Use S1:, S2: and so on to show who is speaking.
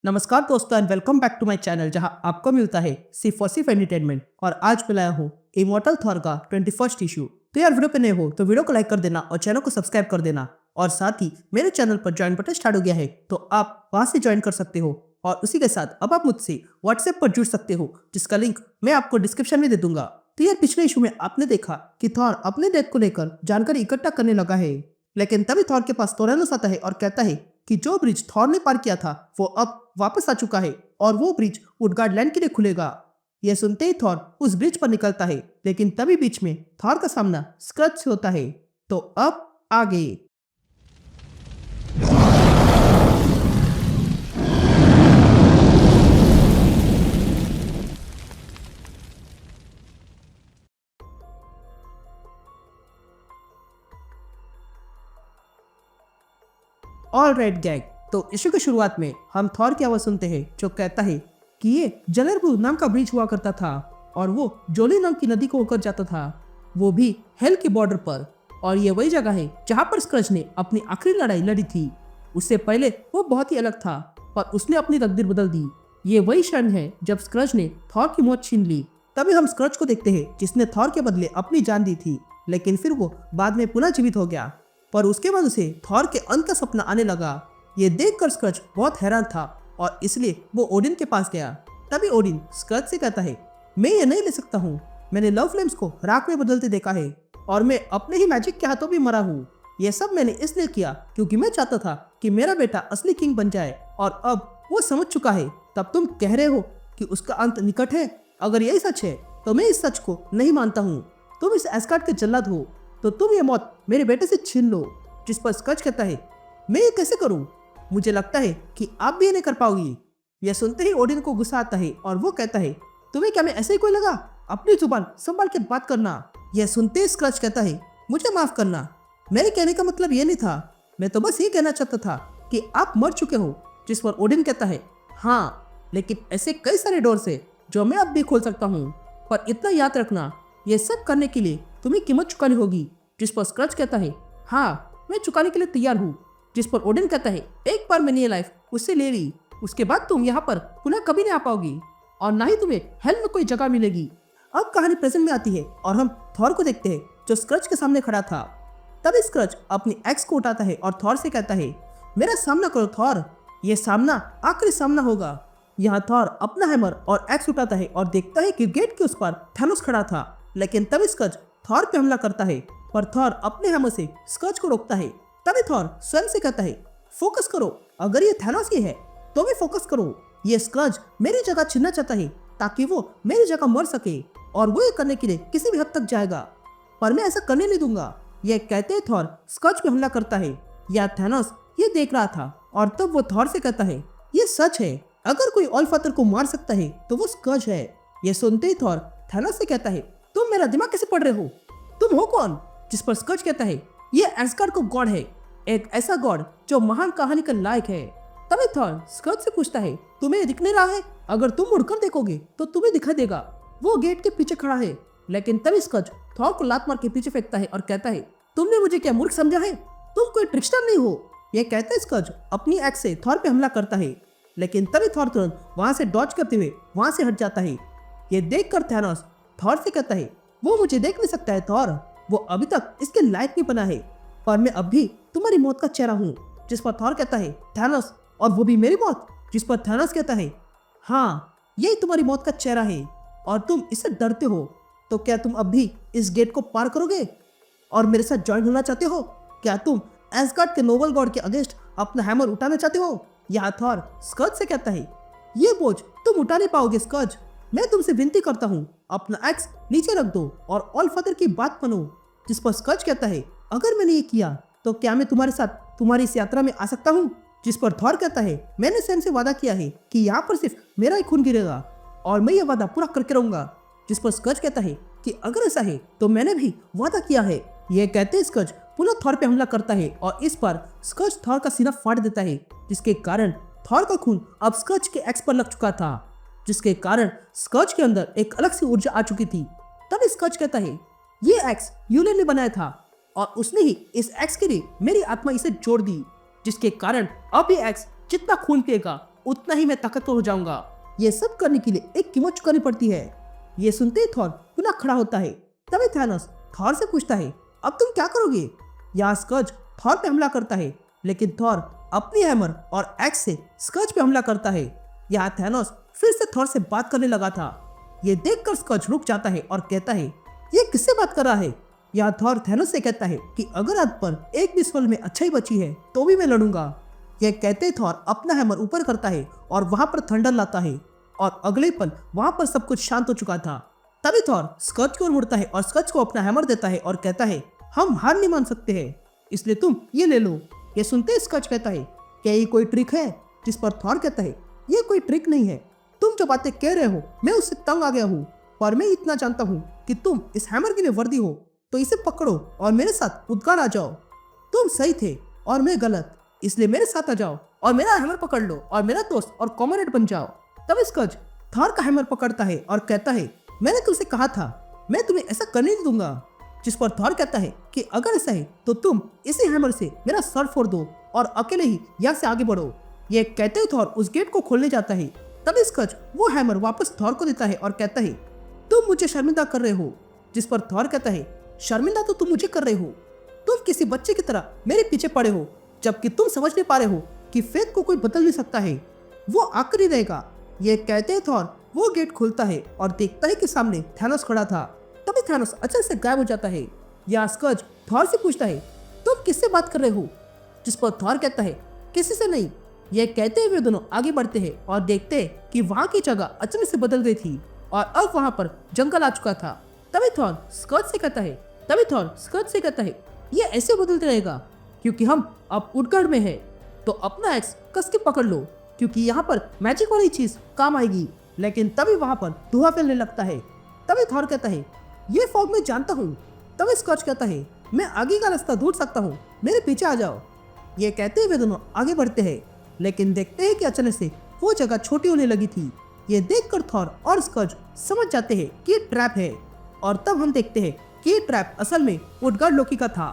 S1: नमस्कार दोस्तों and welcome back to my channel जहां आपको मिलता है सिर्फ और सिर्फ एंटरटेनमेंट। और आज मैं लाया हूँ इमॉर्टल थॉर का 21st इशू। तो यार वीडियो पे नए हो तो वीडियो को लाइक कर देना और चैनल को सब्सक्राइब कर देना। और साथ ही मेरे चैनल पर ज्वाइन बटन स्टार्ट हो गया है तो आप वहां से ज्वाइन कर सकते हो। और उसी के साथ अब आप मुझसे व्हाट्सएप पर जुड़ सकते हो जिसका लिंक मैं आपको डिस्क्रिप्शन में दे दूंगा। तो यार पिछले इशू में आपने देखा कि थॉर अपने डेथ को लेकर जानकारी इकट्ठा करने लगा है, लेकिन तभी थॉर के पास थोरानोस आता है और कहता है कि जो ब्रिज थॉर ने पार किया था वो अब वापस आ चुका है और वो ब्रिज उडगार्ड लैंड के लिए खुलेगा। यह सुनते ही थॉर उस ब्रिज पर निकलता है, लेकिन तभी बीच में थॉर का सामना स्क्रच से होता है। तो अब आगे ऑल राइट गैंग। तो इशू की शुरुआत में हम थॉर की आवाज सुनते हैं जो कहता है कि ये जलेरबू नाम का ब्रिज हुआ करता था और वो जोली नाम की नदी को होकर जाता था, वो भी हेल की बॉर्डर पर। और ये वही जगह है जहाँ पर स्क्रच ने अपनी आखिरी लड़ाई लड़ी थी। उससे पहले वो बहुत ही अलग था पर उसने अपनी तकदीर बदल दी। ये वही क्षण है जब स्क्रच ने थॉर की मौत छीन ली। तभी हम स्क्रच को देखते हैं जिसने थॉर के बदले अपनी जान दी थी, लेकिन फिर वो बाद में पुनः जीवित हो गया। पर उसके बाद उसे थॉर के अंत का सपना आने लगा। ये देखकर स्क्रच बहुत हैरान था और इसलिए वो ओडिन के पास गया। तभी ओडिन स्क्रच से कहता है, मैं ये नहीं ले सकता हूँ। मैंने लव फ्लेम्स को राख में बदलते देखा है और मैं अपने ही मैजिक के हाथों भी मरा हूँ। ये सब मैंने इसलिए किया क्योंकि मैं चाहता था कि मेरा बेटा असली किंग बन जाए और अब वो समझ चुका है। तब तुम कह रहे हो कि उसका अंत निकट है। अगर यही सच है तो मैं इस सच को नहीं मानता हूँ। तुम इस एस्गार्ड के जल्लाद हो तो तुम ये मौत मेरे बेटे से छीन लो। जिस पर स्क्रच कहता है, मैं ये कैसे करूं? मुझे लगता है कि आप भी ये नहीं कर पाओगी। यह सुनते ही ओडिन को गुस्सा आता है और वो कहता है, तुम्हें क्या मैं ऐसे ही कोई लगा? अपनी जुबान संभाल के बात करना। यह सुनते ही स्क्रच कहता है, मुझे माफ करना, मेरे कहने का मतलब ये नहीं था। मैं तो बस ये कहना चाहता था कि आप मर चुके हो। जिस पर ओडिन कहता है, हाँ, लेकिन ऐसे कई सारे डोर से जो मैं अब भी खोल सकता हूँ। पर इतना याद रखना, ये सब करने के लिए तुम्हें कीमत चुकानी होगी। जिस पर स्क्रच कहता है, हाँ, मैं चुकाने के लिए तैयार हूँ। जिस पर ओडिन कहता है, एक बार मैंने ये लाइफ उससे ले ली, उसके बाद तुम यहाँ पर पुनः कभी नहीं आ पाओगी और ना ही तुम्हें हेल में कोई जगह मिलेगी। अब कहानी प्रेजेंट में आती है और हम थॉर को देखते हैं जो स्क्रच के सामने खड़ा था। तभी स्क्रच अपनी एक्स को उठाता है और थॉर से कहता है, मेरा सामना करो थॉर, ये सामना आखिरी सामना होगा। यहाँ थॉर अपना हैमर और एक्स उठाता है और देखता है कि गेट के उस पर थैनोस खड़ा था। लेकिन तभी स्क्रच थॉर पे हमला करता है पर थॉर अपने हैमर से स्क्रच को रोकता है। तभी थॉर स्वयं से कहता है, फोकस करो, अगर ये थैनोस ही है तो भी फोकस करो। ये स्क्रच मेरी जगह छीनना चाहता है ताकि वो मेरी जगह मर सके और वो ये करने के लिए किसी भी हद तक जाएगा, पर मैं ऐसा करने नहीं दूंगा। यह कहते ही थॉर स्क्रच पे हमला करता है। या थैनोस ये देख रहा था और तब वो थॉर से कहता है, ये सच है, अगर कोई ऑलफादर को मार सकता है तो वो स्क्रच है। यह सुनते ही थॉर थैनोस से कहता है, तुम मेरा दिमाग कैसे पढ़ रहे हो? तुम हो कौन? जिस पर स्क्रच कहता है, ये एस्गार्ड का गॉड है, एक ऐसा गॉड जो महान कहानी का लायक है। तभी थॉर स्क्रच से पूछता है, तुम्हें दिख नहीं रहा है? अगर तुम मुड़कर देखोगे तो तुम्हें दिखाई देगा। वो गेट के पीछे खड़ा है। लेकिन तभी स्क्रच थॉर को लात मार के पीछे फेंकता है और कहता है, तुमने मुझे क्या मूर्ख समझा है? तुम कोई ट्रिकस्टर नहीं हो। यह कहते ही स्क्रच अपनी एक्स से थॉर पे हमला करता है। लेकिन तभी थॉर तुरंत वहां से डॉज करते हुए वहां से हट जाता है। ये देखकर थैनोस थॉर से कहता है, वो मुझे देख नहीं सकता है थॉर, वो अभी तक इसके लायक नहीं बना है, पर मैं अब भी तुम्हारी मौत का चेहरा हूँ। जिस पर थॉर कहता है, थैनोस, और वो भी मेरी मौत? जिस पर थैनोस कहता है, हाँ, यही तुम्हारी मौत का चेहरा है और तुम इससे डरते हो। तो क्या तुम अब भी इस गेट को पार करोगे और मेरे साथ ज्वाइन होना चाहते हो? क्या तुम एस्गार्ड के नोबल गॉड के अगेंस्ट अपना हैमर उठाना चाहते हो? यहाँ थॉर स्क्रच से कहता है, ये बोझ तुम उठा नहीं पाओगे स्क्रच, मैं तुमसे विनती करता हूँ, अपना एक्स नीचे रख दो और ऑलफादर की बात मानो। जिस पर स्क्रच कहता है, अगर मैंने ये किया तो क्या मैं तुम्हारे साथ तुम्हारी इस यात्रा में आ सकता हूँ? जिस पर थॉर कहता है, मैंने सैम से वादा किया है कि यहाँ पर सिर्फ मेरा ही खून गिरेगा और मैं ये वादा पूरा करके रहूंगा। जिस पर स्क्रच कहता है कि अगर ऐसा है तो मैंने भी वादा किया है। यह कहते ही स्क्रच पुनः थॉर पे हमला करता है और इस पर स्क्रच थॉर का सीना फाड़ देता है, जिसके कारण थॉर का खून अब स्क्रच के एक्स पर लग चुका था, जिसके कारण स्क्रच के अंदर एक अलग सी ऊर्जा आ चुकी थी। तब स्क्रच कहता है, ये एक्स यूलियन ने बनाया था और उसने ही इस एक्स के लिए मेरी आत्मा इसे जोड़ दी, जिसके कारण अब ये एक्स जितना खून पिएगा उतना ही मैं ताकतवर हो जाऊंगा। ये सब करने के लिए एक कीमत चुकानी पड़ती है। ये सुनते ही थॉर पुनः खड़ा होता है। तभी थैनोस थॉर से पूछता है, अब तुम क्या करोगे? यहाँ स्कर्ज थॉर पे हमला करता है, लेकिन थॉर अपनी हैमर और एक्स से स्कर्ज पे हमला करता है। यहाँ थैनोस फिर से थॉर से बात करने लगा था। ये देखकर स्कर्ज रुक जाता है और कहता है, ये किससे बात कर रहा है? यहाँ थॉर थैनोस से कहता है कि अगर आज पर एक भी स्वर्ग में अच्छाई बची है तो भी मैं लड़ूंगा। यह कहते ही थॉर अपना हैमर ऊपर करता है और वहां पर थंडर लाता है और अगले पल वहां पर सब कुछ शांत हो चुका था। तभी थॉर स्कर्ज की ओर मुड़ता है और स्कर्ज को अपना हैमर देता है और कहता है, हम हार नहीं मान सकते हैं, इसलिए तुम ये ले लो। ये सुनते ही स्कर्ज कहता है, क्या ये कोई ट्रिक है? जिस पर थॉर कहता है, ये कोई ट्रिक नहीं है, तुम जो बातें कह रहे हो मैं उससे तंग आ गया हूँ, पर मैं इतना जानता हूँ कि तुम इस हैमर के लिए वर्दी हो, तो इसे पकड़ो और मेरे साथ उद्गार आ जाओ। तुम सही थे और मैं गलत, इसलिए मेरे साथ आ जाओ और मेरा हैमर पकड़ लो और मेरा दोस्त और कॉमरेड बन जाओ। तब स्कर्ज थॉर का हैमर पकड़ता है और कहता है, मैंने तुमसे कहा था मैं तुम्हें ऐसा करने नहीं दूंगा। जिस पर थॉर कहता है कि अगर ऐसा है तो तुम इसी हैमर से मेरा सर फोड़ दो और अकेले ही यहाँ से आगे बढ़ो। ये कहते ही थॉर उस गेट को खोलने जाता है। तभी स्कर्ज वो हैमर वापस थॉर को देता है और कहता है, तुम मुझे शर्मिंदा कर रहे हो। जिस पर थॉर कहता है, शर्मिंदा तो तुम मुझे कर रहे हो, तुम किसी बच्चे की तरह मेरे पीछे पड़े हो, जबकि तुम समझ नहीं पा रहे हो कि फेथ को कोई बदल नहीं सकता है, वो आखिरी रहेगा। ये कहते ही थॉर वो गेट खुलता है और देखता है कि सामने थैनोस खड़ा था। तभी थैनोस अचानक से गायब हो जाता है। या स्कर्ज थॉर से पूछता है, तुम किससे बात कर रहे हो? जिस पर थॉर कहता है, किसी से नहीं। यह कहते हुए दोनों आगे बढ़ते हैं और देखते हैं कि वहां की जगह अचानक से बदल गई थी और अब वहां पर जंगल आ चुका था। तभी थॉर स्कर्ज से कहता है, ये ऐसे बदलते रहेगा क्योंकि हम अब उडगढ़ में हैं, तो अपना एक्स कस के पकड़ लो क्योंकि यहाँ पर मैजिक वाली चीज काम आएगी। लेकिन तभी वहां पर धुआं फैलने लगता है। तभी थॉर कहता है, ये फॉग मैं जानता हूँ। तभी स्कर्ज कहता है, मैं आगे का रास्ता ढूंढ सकता हूँ, मेरे पीछे आ जाओ। ये कहते हुए दोनों आगे बढ़ते हैं, लेकिन देखते हैं कि अचानक से वो जगह छोटी होने लगी थी। ये देखकर थॉर और स्कर्ज समझ जाते हैं कि ये ट्रैप है और तब हम देखते हैं कि ये ट्रैप असल में उडगढ़ लोकी का था।